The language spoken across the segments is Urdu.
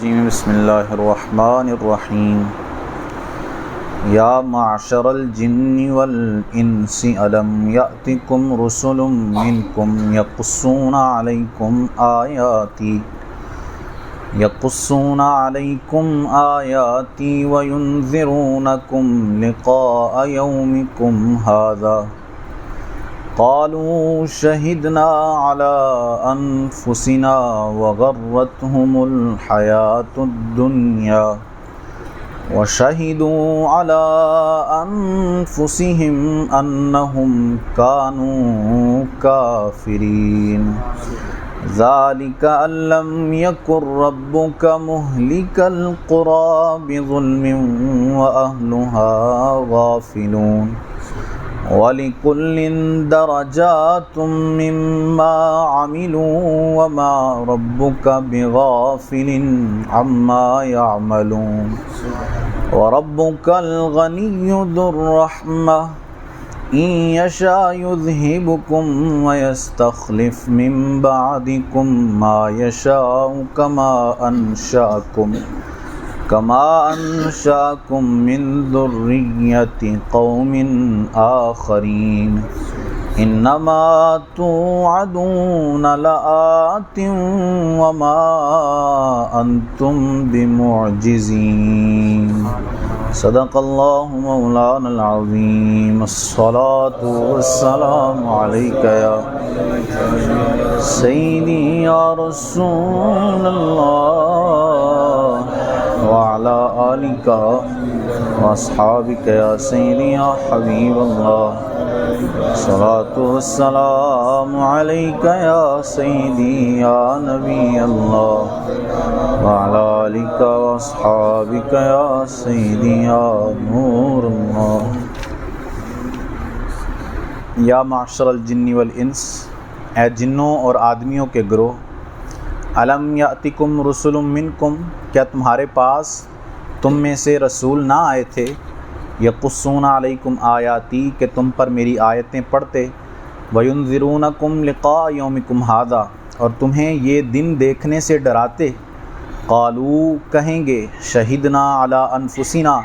بسم اللہ الرحمن الرحیم یا معشر الجن والانس الم یأتکم رسل منکم یقصون علیکم آیاتی وینذرونکم لقاء یومکم ھذا قالوا شهدنا على أنفسنا وغرتهم الحياة الدنيا وشهدوا على أنفسهم أنهم كانوا كافرين ذلك أن لم يكن ربك مهلك القرى بظلم وأهلها غافلون وَلِكُلٍّ دَرَجَاتٌ مِّمَّا عَمِلُوا وَمَا رَبُّكَ بِغَافِلٍ عَمَّا يَعْمَلُونَ وَرَبُّكَ الْغَنِيُّ ذُو الرَّحْمَةِ إِن يَشَأْ يُذْهِبْكُمْ وَيَسْتَخْلِفْ مِن بَعْدِكُم مَّا يَشَاءُ كما انشأكم من ذرية قوم آخرين انما توعدون لآت وما انتم بمعجزين صدق اللہ مولانا العظیم الصلاة والسلام علیک یا سیدی یا رسول اللہ وعلى آلك واصحابك يا سيدي يا حبيب الله الصلاة والسلام عليك يا سيدي يا نبي الله وعلى آلك واصحابك يا سيدي يا نور الله یا معشر الجن والانس، اے جنوں اور آدمیوں کے گروہ، الم یأتکم رسل منکم، کیا تمہارے پاس تم میں سے رسول نہ آئے تھے، یقصون علیکم آیاتی، کہ تم پر میری آیتیں پڑھتے، وینذرونکم لقاء یومکم ھذا، اور تمہیں یہ دن دیکھنے سے ڈراتے، قالوا، کہیں گے، شہدنا علی انفسنا،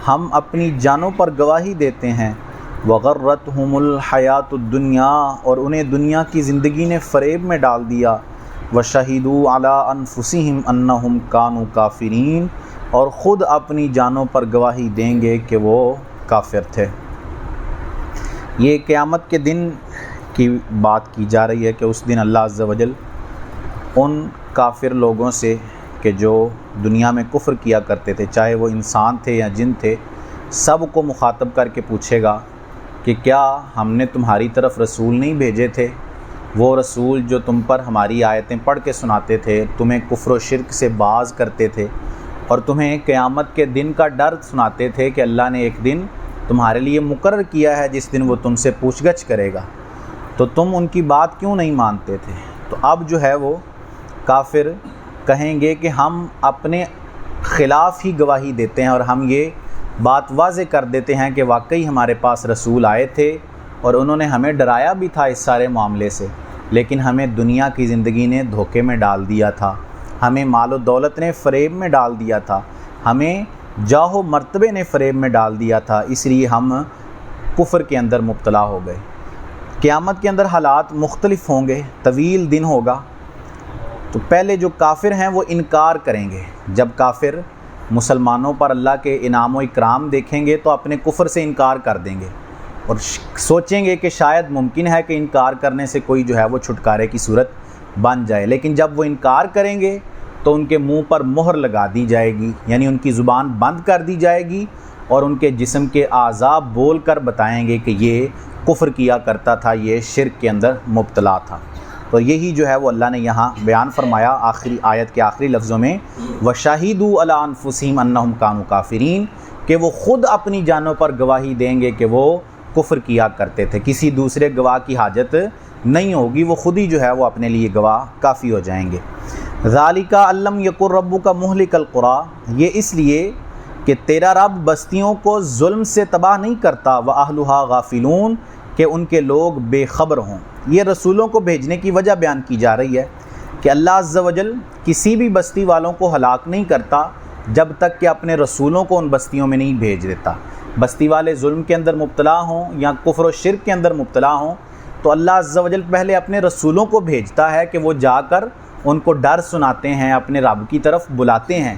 ہم اپنی جانوں پر گواہی دیتے ہیں، وغرتہم الحیاۃ الدنیا، اور انہیں دنیا کی زندگی نے فریب میں ڈال دیا، وشہدوا علی انفسہم انہم کانوا کافرین، اور خود اپنی جانوں پر گواہی دیں گے کہ وہ کافر تھے۔ یہ قیامت کے دن کی بات کی جا رہی ہے کہ اس دن اللہ عز و جل ان کافر لوگوں سے کہ جو دنیا میں کفر کیا کرتے تھے، چاہے وہ انسان تھے یا جن تھے، سب کو مخاطب کر کے پوچھے گا کہ کیا ہم نے تمہاری طرف رسول نہیں بھیجے تھے، وہ رسول جو تم پر ہماری آیتیں پڑھ کے سناتے تھے، تمہیں کفر و شرک سے باز کرتے تھے، اور تمہیں قیامت کے دن کا ڈر سناتے تھے کہ اللہ نے ایک دن تمہارے لیے مقرر کیا ہے جس دن وہ تم سے پوچھ گچھ کرے گا، تو تم ان کی بات کیوں نہیں مانتے تھے؟ تو اب جو ہے وہ کافر کہیں گے کہ ہم اپنے خلاف ہی گواہی دیتے ہیں، اور ہم یہ بات واضح کر دیتے ہیں کہ واقعی ہمارے پاس رسول آئے تھے اور انہوں نے ہمیں ڈرایا بھی تھا اس سارے معاملے سے، لیکن ہمیں دنیا کی زندگی نے دھوکے میں ڈال دیا تھا، ہمیں مال و دولت نے فریب میں ڈال دیا تھا، ہمیں جاہ و مرتبے نے فریب میں ڈال دیا تھا، اس لیے ہم کفر کے اندر مبتلا ہو گئے۔ قیامت کے اندر حالات مختلف ہوں گے، طویل دن ہوگا، تو پہلے جو کافر ہیں وہ انکار کریں گے۔ جب کافر مسلمانوں پر اللہ کے انعام و اکرام دیکھیں گے تو اپنے کفر سے انکار کر دیں گے، اور سوچیں گے کہ شاید ممکن ہے کہ انکار کرنے سے کوئی جو ہے وہ چھٹکارے کی صورت بن جائے، لیکن جب وہ انکار کریں گے تو ان کے منہ پر مہر لگا دی جائے گی، یعنی ان کی زبان بند کر دی جائے گی، اور ان کے جسم کے اعضاء بول کر بتائیں گے کہ یہ کفر کیا کرتا تھا، یہ شرک کے اندر مبتلا تھا۔ تو یہی جو ہے وہ اللہ نے یہاں بیان فرمایا آخری آیت کے آخری لفظوں میں، وَشَهِدُوا عَلَىٰ أَنفُسِهِمْ أَنَّهُمْ كَانُوا كَافِرِينَ، کہ وہ خود اپنی جانوں پر گواہی دیں گے کہ وہ کفر کیا کرتے تھے، کسی دوسرے گواہ کی حاجت نہیں ہوگی، وہ خود ہی جو ہے وہ اپنے لیے گواہ کافی ہو جائیں گے۔ ذَلِكَ أَن لَّمْ يَكُن رَّبُّكَ مُهْلِكَ الْقُرَىٰ، یہ اس لیے کہ تیرا رب بستیوں کو ظلم سے تباہ نہیں کرتا، وَأَهْلُهَا غَافِلُونَ، کہ ان کے لوگ بے خبر ہوں۔ یہ رسولوں کو بھیجنے کی وجہ بیان کی جا رہی ہے کہ اللہ عز و جل کسی بھی بستی والوں کو ہلاک نہیں کرتا جب تک کہ اپنے رسولوں کو ان بستیوں میں نہیں بھیج دیتا۔ بستی والے ظلم کے اندر مبتلا ہوں یا کفر و شرک کے اندر مبتلا ہوں تو اللہ عز و جل پہلے اپنے رسولوں کو بھیجتا ہے کہ وہ جا کر ان کو ڈر سناتے ہیں، اپنے رب کی طرف بلاتے ہیں۔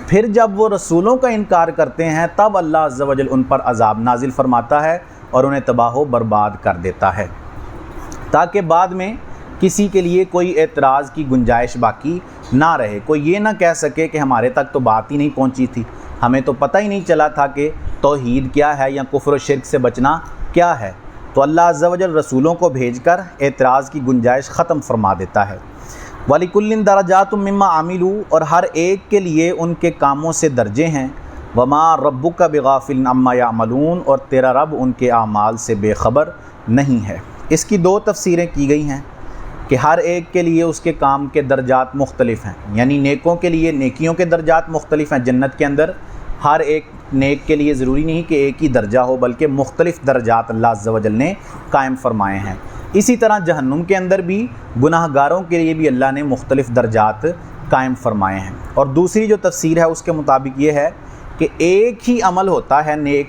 پھر جب وہ رسولوں کا انکار کرتے ہیں تب اللہ عز و جل ان پر عذاب نازل فرماتا ہے اور انہیں تباہ و برباد کر دیتا ہے، تاکہ بعد میں کسی کے لیے کوئی اعتراض کی گنجائش باقی نہ رہے، کوئی یہ نہ کہہ سکے کہ ہمارے تک تو بات ہی نہیں پہنچی تھی، ہمیں تو پتہ ہی نہیں چلا تھا کہ توحید کیا ہے یا کفر و شرک سے بچنا کیا ہے۔ تو اللہ عز و جل رسولوں کو بھیج کر اعتراض کی گنجائش ختم فرما دیتا ہے۔ وَلِكُلٍّ دَرَجَاتٌ مِّمَّا عَمِلُوا، اور ہر ایک کے لیے ان کے کاموں سے درجے ہیں۔ وَمَا رَبُّكَ بِغَافِلٍ عَمَّا يَعْمَلُونَ، اور تیرا رب ان کے اعمال سے بے خبر نہیں ہے۔ اس کی دو تفسیریں کی گئی ہیں کہ ہر ایک کے لیے اس کے کام کے درجات مختلف ہیں، یعنی نیکوں کے لیے نیکیوں کے درجات مختلف ہیں۔ جنت کے اندر ہر ایک نیک کے لیے ضروری نہیں کہ ایک ہی درجہ ہو، بلکہ مختلف درجات اللہ عز و جل نے قائم فرمائے ہیں۔ اسی طرح جہنم کے اندر بھی گناہ گاروں کے لیے بھی اللہ نے مختلف درجات قائم فرمائے ہیں۔ اور دوسری جو تفسیر ہے اس کے مطابق یہ ہے کہ ایک ہی عمل ہوتا ہے نیک،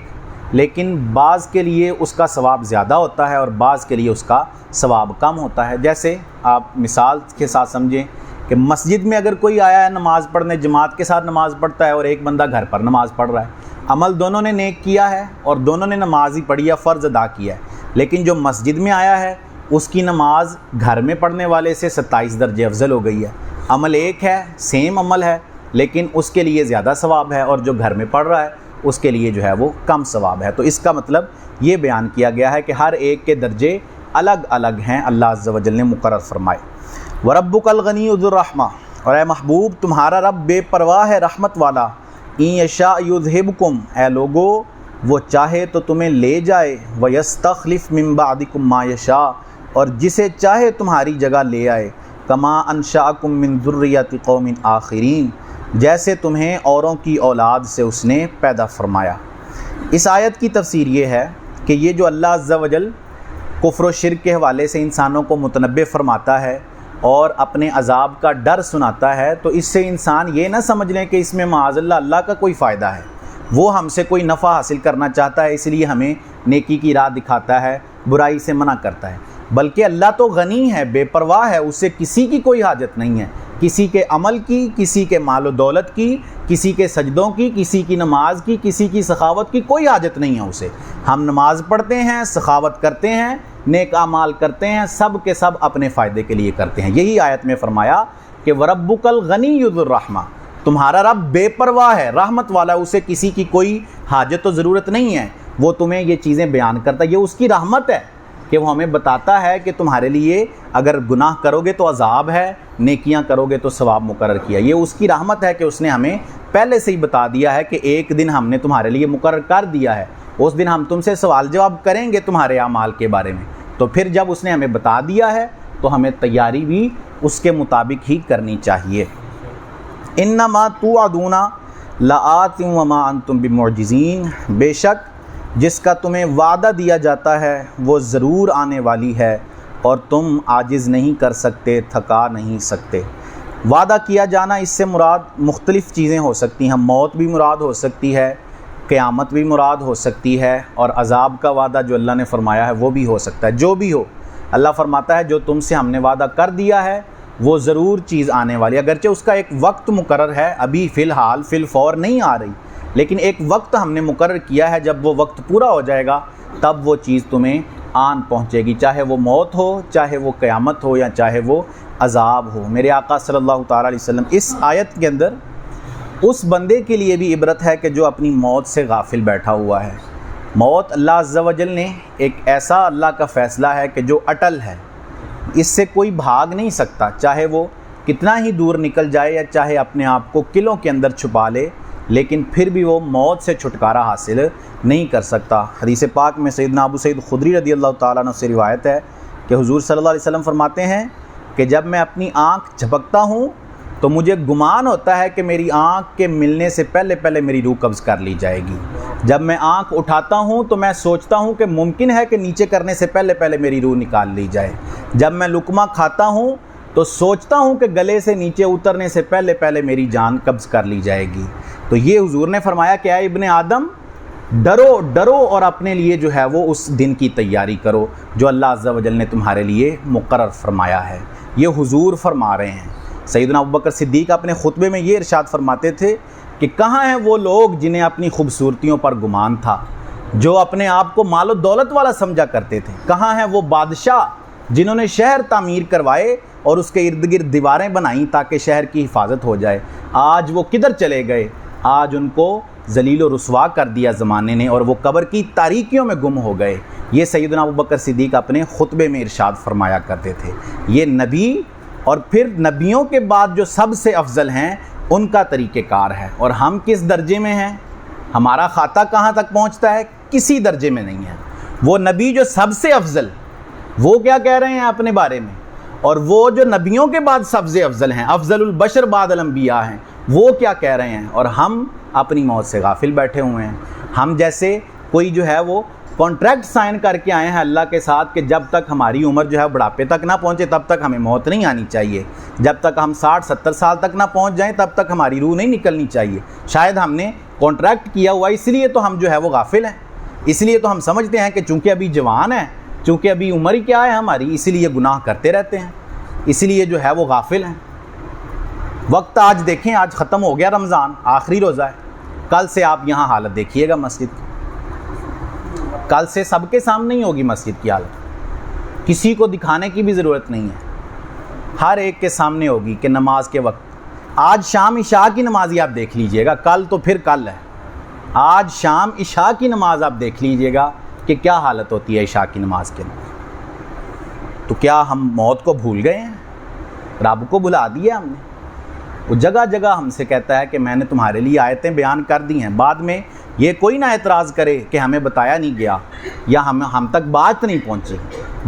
لیکن بعض کے لیے اس کا ثواب زیادہ ہوتا ہے اور بعض کے لیے اس کا ثواب کم ہوتا ہے۔ جیسے آپ مثال کے ساتھ سمجھیں کہ مسجد میں اگر کوئی آیا ہے نماز پڑھنے، جماعت کے ساتھ نماز پڑھتا ہے اور ایک بندہ گھر پر نماز پڑھ رہا ہے، عمل دونوں نے نیک کیا ہے اور دونوں نے نماز ہی پڑھی ہے، فرض ادا کیا ہے، لیکن جو مسجد میں آیا ہے اس کی نماز گھر میں پڑھنے والے سے 27 درجے افضل ہو گئی ہے۔ عمل ایک ہے، سیم عمل ہے، لیکن اس کے لیے زیادہ ثواب ہے، اور جو گھر میں پڑھ رہا ہے اس کے لیے جو ہے وہ کم ثواب ہے۔ تو اس کا مطلب یہ بیان کیا گیا ہے کہ ہر ایک کے درجے الگ الگ ہیں، اللہ عز و جل نے مقرر فرمائے۔ وَرَبُّكَ الْغَنِيُّ ذُو الرَّحْمَةِ، اور اے محبوب تمہارا رب بے پرواہ ہے رحمت والا۔ اِن یشاء یذھبکم، اے لوگو وہ چاہے تو تمہیں لے جائے، وَیَسْتَخْلِفْ مِن بَعْدِکم مَا یشاء، اور جسے چاہے تمہاری جگہ لے آئے، کما انشأکم من ذریۃ قوم آخرین، جیسے تمہیں اوروں کی اولاد سے اس نے پیدا فرمایا۔ اس آیت کی تفسیر یہ ہے کہ یہ جو اللہ عز و جل کفر و شرک کے حوالے سے انسانوں کو متنبہ فرماتا ہے اور اپنے عذاب کا ڈر سناتا ہے، تو اس سے انسان یہ نہ سمجھ لیں کہ اس میں معاذ اللہ کا کوئی فائدہ ہے، وہ ہم سے کوئی نفع حاصل کرنا چاہتا ہے اس لیے ہمیں نیکی کی راہ دکھاتا ہے، برائی سے منع کرتا ہے، بلکہ اللہ تو غنی ہے، بے پرواہ ہے، اسے کسی کی کوئی حاجت نہیں ہے، کسی کے عمل کی، کسی کے مال و دولت کی، کسی کے سجدوں کی، کسی کی نماز کی، کسی کی سخاوت کی کوئی حاجت نہیں ہے اسے۔ ہم نماز پڑھتے ہیں، سخاوت کرتے ہیں، نیک اعمال کرتے ہیں، سب کے سب اپنے فائدے کے لیے کرتے ہیں۔ یہی آیت میں فرمایا کہ وَرَبُّكَ الْغَنِيُّ ذُو الرَّحْمَةِ، تمہارا رب بے پرواہ ہے، رحمت والا، اسے کسی کی کوئی حاجت و ضرورت نہیں ہے، وہ تمہیں یہ چیزیں بیان کرتا ہے، یہ اس کی رحمت ہے کہ وہ ہمیں بتاتا ہے کہ تمہارے لیے اگر گناہ کرو گے تو عذاب ہے، نیکیاں کرو گے تو ثواب مقرر کیا۔ یہ اس کی رحمت ہے کہ اس نے ہمیں پہلے سے ہی بتا دیا ہے کہ ایک دن ہم نے تمہارے لیے مقرر کر دیا ہے، اس دن ہم تم سے سوال جواب کریں گے تمہارے اعمال کے بارے میں، تو پھر جب اس نے ہمیں بتا دیا ہے تو ہمیں تیاری بھی اس کے مطابق ہی کرنی چاہیے۔ انما توعدون لآت وما انتم بمعجزین، بے شک جس کا تمہیں وعدہ دیا جاتا ہے وہ ضرور آنے والی ہے اور تم عاجز نہیں کر سکتے، تھکا نہیں سکتے۔ وعدہ کیا جانا اس سے مراد مختلف چیزیں ہو سکتی ہیں، موت بھی مراد ہو سکتی ہے، قیامت بھی مراد ہو سکتی ہے، اور عذاب کا وعدہ جو اللہ نے فرمایا ہے وہ بھی ہو سکتا ہے۔ جو بھی ہو، اللہ فرماتا ہے جو تم سے ہم نے وعدہ کر دیا ہے وہ ضرور چیز آنے والی، اگرچہ اس کا ایک وقت مقرر ہے، ابھی فی الحال فی الفور نہیں آ رہی، لیکن ایک وقت ہم نے مقرر کیا ہے، جب وہ وقت پورا ہو جائے گا تب وہ چیز تمہیں آن پہنچے گی، چاہے وہ موت ہو، چاہے وہ قیامت ہو، یا چاہے وہ عذاب ہو۔ میرے آقا صلی اللہ تعالیٰ علیہ وسلم اس آیت کے اندر اس بندے کے لیے بھی عبرت ہے کہ جو اپنی موت سے غافل بیٹھا ہوا ہے۔ موت اللہ عز و جل نے ایک ایسا اللہ کا فیصلہ ہے کہ جو اٹل ہے، اس سے کوئی بھاگ نہیں سکتا، چاہے وہ کتنا ہی دور نکل جائے یا چاہے اپنے آپ کو قلعوں کے اندر چھپا لے، لیکن پھر بھی وہ موت سے چھٹکارا حاصل نہیں کر سکتا۔ حدیث پاک میں سیدنا ابو سعید خدری رضی اللہ تعالیٰ عنہ سے روایت ہے کہ حضور صلی اللہ علیہ وسلم فرماتے ہیں کہ جب میں اپنی آنکھ جھپکتا ہوں تو مجھے گمان ہوتا ہے کہ میری آنکھ کے ملنے سے پہلے میری روح قبض کر لی جائے گی۔ جب میں آنکھ اٹھاتا ہوں تو میں سوچتا ہوں کہ ممکن ہے کہ نیچے کرنے سے پہلے میری روح نکال لی جائے۔ جب میں لقمہ کھاتا ہوں تو سوچتا ہوں کہ گلے سے نیچے اترنے سے پہلے پہلے میری جان قبض کر لی جائے گی۔ تو یہ حضور نے فرمایا کہ اے ابن آدم ڈرو اور اپنے لیے جو ہے وہ اس دن کی تیاری کرو جو اللہ عز و جل نے تمہارے لیے مقرر فرمایا ہے۔ یہ حضور فرما رہے ہیں۔ سیدنا ابوبکر صدیق اپنے خطبے میں یہ ارشاد فرماتے تھے کہ کہاں ہیں وہ لوگ جنہیں اپنی خوبصورتیوں پر گمان تھا، جو اپنے آپ کو مال و دولت والا سمجھا کرتے تھے؟ کہاں ہیں وہ بادشاہ جنہوں نے شہر تعمیر کروائے اور اس کے ارد گرد دیواریں بنائیں تاکہ شہر کی حفاظت ہو جائے؟ آج وہ کدھر چلے گئے؟ آج ان کو ذلیل و رسوا کر دیا زمانے نے اور وہ قبر کی تاریکیوں میں گم ہو گئے۔ یہ سیدنا ابوبکر صدیق اپنے خطبے میں ارشاد فرمایا کرتے تھے۔ یہ نبی اور پھر نبیوں کے بعد جو سب سے افضل ہیں ان کا طریقہ کار ہے۔ اور ہم کس درجے میں ہیں؟ ہمارا خطہ کہاں تک پہنچتا ہے؟ کسی درجے میں نہیں ہے۔ وہ نبی جو سب سے افضل، وہ کیا کہہ رہے ہیں اپنے بارے میں؟ اور وہ جو نبیوں کے بعد سب سے افضل ہیں، افضل البشر بعد الانبیاء ہیں، وہ کیا کہہ رہے ہیں؟ اور ہم اپنی موت سے غافل بیٹھے ہوئے ہیں۔ ہم جیسے کوئی جو ہے وہ کانٹریکٹ سائن کر کے آئے ہیں اللہ کے ساتھ کہ جب تک ہماری عمر جو ہے بڑھاپے تک نہ پہنچے تب تک ہمیں موت نہیں آنی چاہیے، جب تک ہم 60-70 سال تک نہ پہنچ جائیں تب تک ہماری روح نہیں نکلنی چاہیے۔ شاید ہم نے کانٹریکٹ کیا ہوا، اس لیے تو ہم جو ہے وہ غافل ہیں، اس لیے تو ہم سمجھتے ہیں کہ چونکہ ابھی جوان ہیں، چونکہ ابھی عمر ہی کیا ہے ہماری، اسی لیے گناہ کرتے رہتے ہیں، اسی لیے جو ہے وہ غافل ہیں۔ وقت آج دیکھیں، آج ختم ہو گیا رمضان، آخری روزہ ہے۔ کل سے آپ یہاں حالت دیکھیے گا مسجد کی، کل سے سب کے سامنے ہی ہوگی مسجد کی حالت، کسی کو دکھانے کی بھی ضرورت نہیں ہے، ہر ایک کے سامنے ہوگی کہ نماز کے وقت آج شام عشاء کی نماز ہی آپ دیکھ لیجئے گا، کل تو پھر کل ہے، آج شام عشاء کی نماز آپ دیکھ لیجئے گا کہ کیا حالت ہوتی ہے عشاء کی نماز کے اندر۔ تو کیا ہم موت کو بھول گئے ہیں؟ رب کو بھلا دیا ہم نے؟ وہ جگہ جگہ ہم سے کہتا ہے کہ میں نے تمہارے لیے آیتیں بیان کر دی ہیں، بعد میں یہ کوئی نہ اعتراض کرے کہ ہمیں بتایا نہیں گیا یا ہم تک بات نہیں پہنچی۔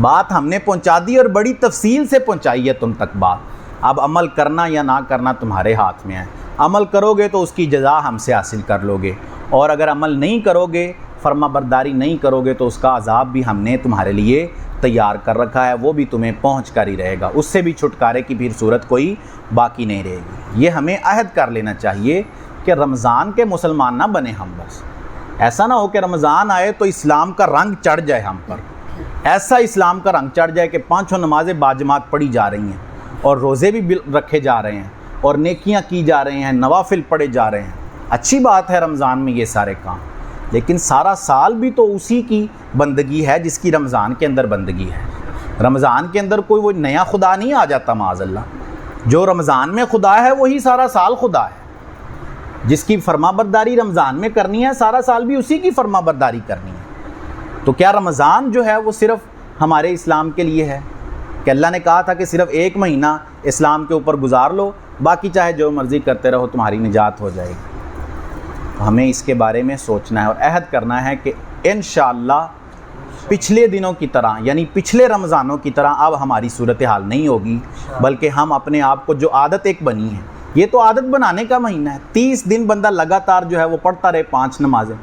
بات ہم نے پہنچا دی اور بڑی تفصیل سے پہنچائی ہے تم تک بات۔ اب عمل کرنا یا نہ کرنا تمہارے ہاتھ میں ہے۔ عمل کرو گے تو اس کی جزا ہم سے حاصل کر لو گے، اور اگر عمل نہیں کرو گے، فرما برداری نہیں کرو گے، تو اس کا عذاب بھی ہم نے تمہارے لیے تیار کر رکھا ہے، وہ بھی تمہیں پہنچ کر ہی رہے گا، اس سے بھی چھٹکارے کی پھر صورت کوئی باقی نہیں رہے گی۔ یہ ہمیں عہد کر لینا چاہیے کہ رمضان کے مسلمان نہ بنے ہم، بس ایسا نہ ہو کہ رمضان آئے تو اسلام کا رنگ چڑھ جائے ہم پر، ایسا اسلام کا رنگ چڑھ جائے کہ 5 نمازیں باجماعت پڑھی جا رہی ہیں اور روزے بھی رکھے جا رہے ہیں اور نیکیاں کی جا رہے ہیں، نوافل پڑھے جا رہے ہیں۔ اچھی بات ہے رمضان میں یہ سارے کام، لیکن سارا سال بھی تو اسی کی بندگی ہے جس کی رمضان کے اندر بندگی ہے۔ رمضان کے اندر کوئی وہ نیا خدا نہیں آ جاتا معاذ اللہ، جو رمضان میں خدا ہے وہی سارا سال خدا ہے۔ جس کی فرما برداری رمضان میں کرنی ہے، سارا سال بھی اسی کی فرما برداری کرنی ہے۔ تو کیا رمضان جو ہے وہ صرف ہمارے اسلام کے لیے ہے کہ اللہ نے کہا تھا کہ صرف 1 مہینہ اسلام کے اوپر گزار لو، باقی چاہے جو مرضی کرتے رہو، تمہاری نجات ہو جائے گی؟ ہمیں اس کے بارے میں سوچنا ہے اور عہد کرنا ہے کہ انشاءاللہ پچھلے دنوں کی طرح، یعنی پچھلے رمضانوں کی طرح اب ہماری صورتحال نہیں ہوگی، بلکہ ہم اپنے آپ کو جو عادت ایک بنی ہے، یہ تو عادت بنانے کا مہینہ ہے۔ 30 دن بندہ لگاتار جو ہے وہ پڑھتا رہے 5 نمازیں،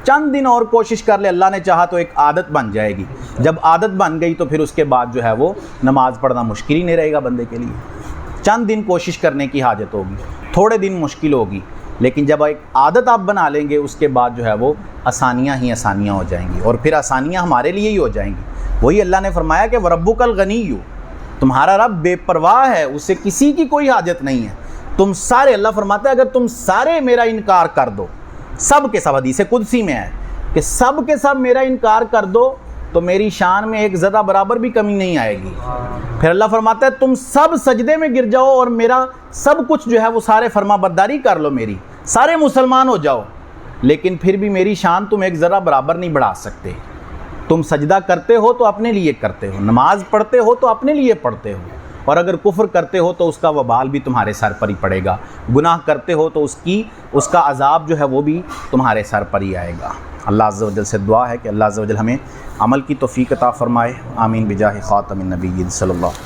چند دن اور کوشش کر لے، اللہ نے چاہا تو ایک عادت بن جائے گی۔ جب عادت بن گئی تو پھر اس کے بعد جو ہے وہ نماز پڑھنا مشکل ہی نہیں رہے گا بندے کے لیے۔ چند دن کوشش کرنے کی حاجت ہوگی، تھوڑے دن مشکل ہوگی، لیکن جب ایک عادت آپ بنا لیں گے اس کے بعد جو ہے وہ آسانیاں ہی آسانیاں ہو جائیں گی، اور پھر آسانیاں ہمارے لیے ہی ہو جائیں گی۔ وہی اللہ نے فرمایا کہ وَرَبُّكَ الْغَنِيُّ، تمہارا رب بے پرواہ ہے، اسے کسی کی کوئی حاجت نہیں ہے۔ تم سارے، اللہ فرماتا ہے اگر تم سارے میرا انکار کر دو، سب کے سب، حدیث قدسی میں ہے کہ سب کے سب میرا انکار کر دو تو میری شان میں ایک ذرہ برابر بھی کمی نہیں آئے گی۔ پھر اللہ فرماتا ہے تم سب سجدے میں گر جاؤ اور میرا سب کچھ جو ہے وہ سارے فرما برداری کر لو میری، سارے مسلمان ہو جاؤ، لیکن پھر بھی میری شان تم ایک ذرہ برابر نہیں بڑھا سکتے۔ تم سجدہ کرتے ہو تو اپنے لیے کرتے ہو، نماز پڑھتے ہو تو اپنے لیے پڑھتے ہو، اور اگر کفر کرتے ہو تو اس کا وبال بھی تمہارے سر پر ہی پڑے گا، گناہ کرتے ہو تو اس کا عذاب جو ہے وہ بھی تمہارے سر پر ہی آئے گا۔ اللہ عز و جل سے دعا ہے کہ اللہ عز و جل ہمیں عمل کی توفیق عطا فرمائے، آمین بجاہ خاتم النبیین صلی اللہ